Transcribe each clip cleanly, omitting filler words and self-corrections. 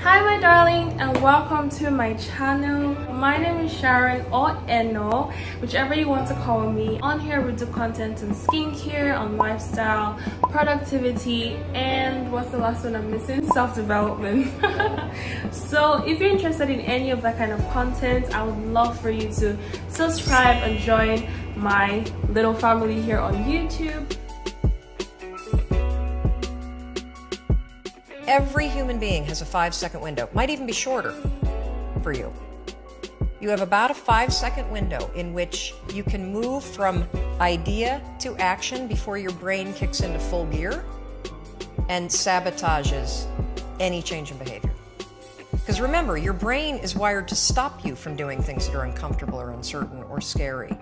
Hi my darling, and welcome to my channel. My name is Sharon or Eno, whichever you want to call me. On here we do content on skincare, on lifestyle, productivity, and what's the last one I'm missing? Self-development. So if you're interested in any of that kind of content, I would love for you to subscribe and join my little family here on YouTube. Every human being has a 5-second window, might even be shorter for you. You have about a 5-second window in which you can move from idea to action before your brain kicks into full gear and sabotages any change in behavior. Because remember, your brain is wired to stop you from doing things that are uncomfortable or uncertain or scary.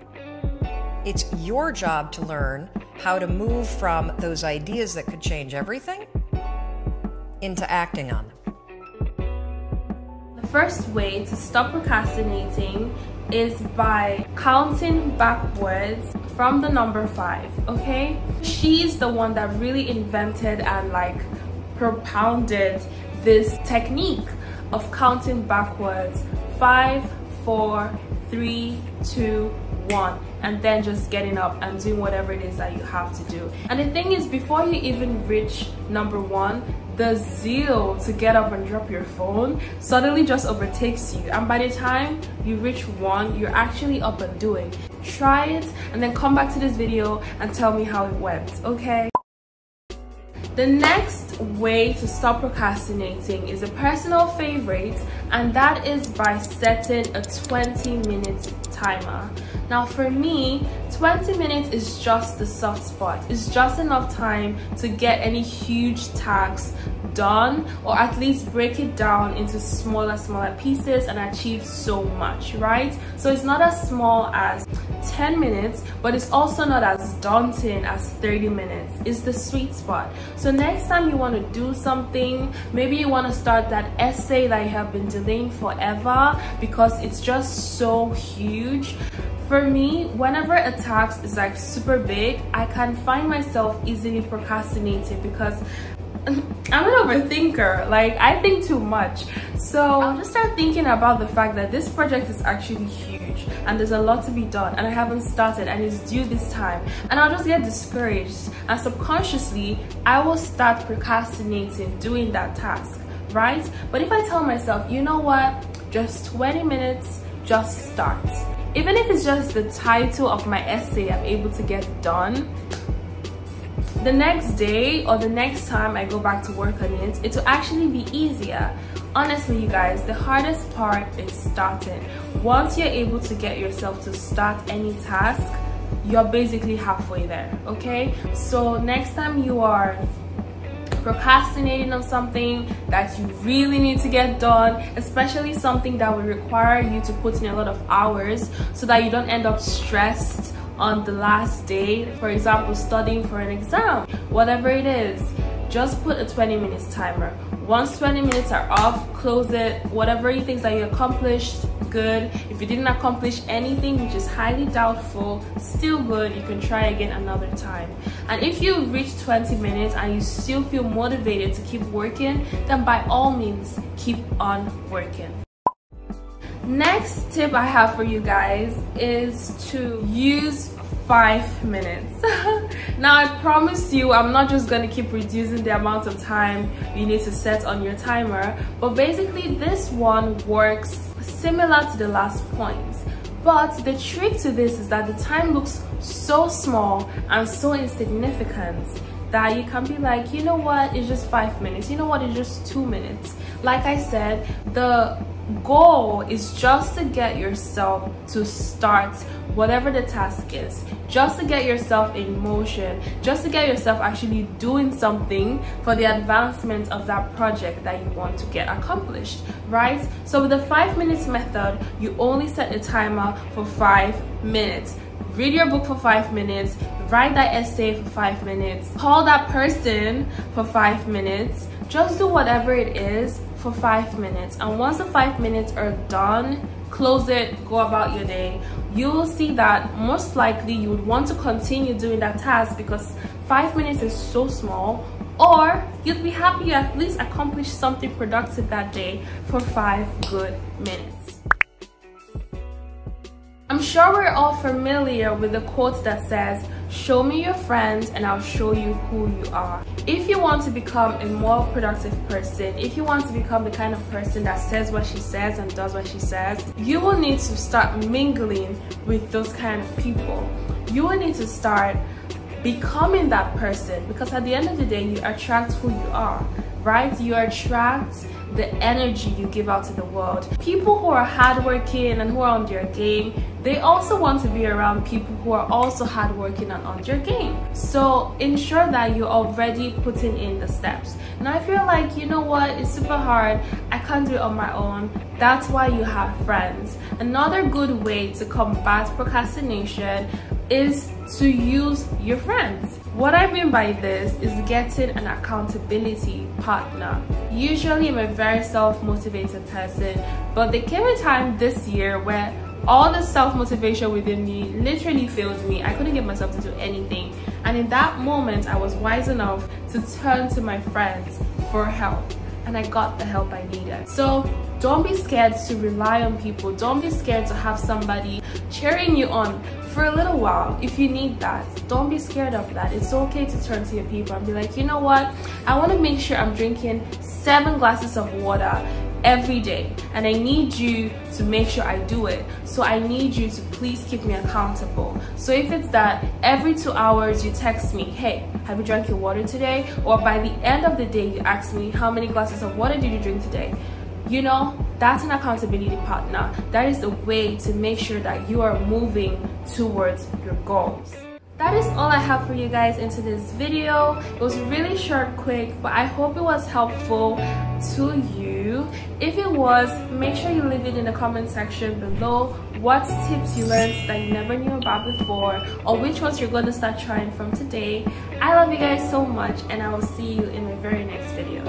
It's your job to learn how to move from those ideas that could change everything into acting on them. The first way to stop procrastinating is by counting backwards from the number 5, okay? She's the one that really invented and propounded this technique of counting backwards. 5, 4, 3, 2, 1, and then just getting up and doing whatever it is that you have to do. And the thing is, before you even reach number 1, the zeal to get up and drop your phone suddenly just overtakes you, and by the time you reach 1, you're actually up and doing. Try it and then come back to this video and tell me how it went, okay? The next way to stop procrastinating is a personal favorite, and that is by setting a 20-minute timer. Now for me, 20 minutes is just the soft spot. It's just enough time to get any huge tasks done, or at least break it down into smaller pieces and achieve so much, right? So it's not as small as 10 minutes, but it's also not as daunting as 30 minutes. It's the sweet spot. So next time you want to do something, maybe you want to start that essay that you have been delaying forever because it's just so huge. For me, whenever a task is super big, I can find myself easily procrastinating because I'm an overthinker. I think too much. So I'll just start thinking about the fact that this project is actually huge and there's a lot to be done and I haven't started and it's due this time, and I'll just get discouraged, and subconsciously I will start procrastinating doing that task, right? But if I tell myself, you know what, just 20 minutes, just start. Even if it's just the title of my essay I'm able to get done, the next day or the next time I go back to work on it, it will actually be easier. Honestly, you guys, the hardest part is starting. Once you're able to get yourself to start any task, you're basically halfway there, okay? So next time you are procrastinating on something that you really need to get done, especially something that will require you to put in a lot of hours so that you don't end up stressed on the last day, for example studying for an exam, whatever it is, just put a 20 minutes timer. Once 20 minutes are off, close it. Whatever you think that you accomplished, good. If you didn't accomplish anything, which is highly doubtful, still good. You can try again another time. And if you reach 20 minutes and you still feel motivated to keep working, then by all means keep on working. Next tip I have for you guys is to use 5 minutes. Now I promise you, I'm not just going to keep reducing the amount of time you need to set on your timer, but basically this one works similar to the last point. But the trick to this is that the time looks so small and so insignificant that you can be like, you know what, it's just 5 minutes, you know what, it's just 2 minutes. Like I said, the goal is just to get yourself to start whatever the task is, just to get yourself in motion, just to get yourself actually doing something for the advancement of that project that you want to get accomplished, right? So with the 5 minutes method, you only set a timer for 5 minutes. Read your book for 5 minutes, write that essay for 5 minutes, call that person for 5 minutes, just do whatever it is for 5 minutes. And once the 5 minutes are done, close it, go about your day. You will see that most likely you would want to continue doing that task because 5 minutes is so small. or you'll be happy you at least accomplished something productive that day for 5 good minutes. I'm sure we're all familiar with the quote that says, "Show me your friends and I'll show you who you are." If you want to become a more productive person, if you want to become the kind of person that says what she says and does what she says, you will need to start mingling with those kind of people. You will need to start becoming that person, because at the end of the day, you attract who you are, right? You attract the energy you give out to the world. People who are hardworking and who are on their game, they also want to be around people who are also hardworking and on their game. So ensure that you're already putting in the steps. Now, if you're like, you know what, it's super hard, I can't do it on my own, that's why you have friends. Another good way to combat procrastination is to use your friends. What I mean by this is getting an accountability partner. Usually I'm a very self-motivated person, but there came a time this year where all the self-motivation within me literally failed me. I couldn't get myself to do anything, and in that moment I was wise enough to turn to my friends for help, and I got the help I needed. So don't be scared to rely on people. Don't be scared to have somebody cheering you on for a little while if you need that. Don't be scared of that. It's okay to turn to your people and be like, you know what, I want to make sure I'm drinking 7 glasses of water every day, and I need you to make sure I do it. So I need you to please keep me accountable. So if it's that every 2 hours you text me, hey, have you drank your water today? Or by the end of the day you ask me, how many glasses of water did you drink today? You know, that's an accountability partner. That is a way to make sure that you are moving towards your goals. That is all I have for you guys into this video. It was really short, quick, but I hope it was helpful to you. If it was, make sure you leave it in the comment section below what tips you learned that you never knew about before, or which ones you're going to start trying from today. I love you guys so much, and I will see you in my very next video.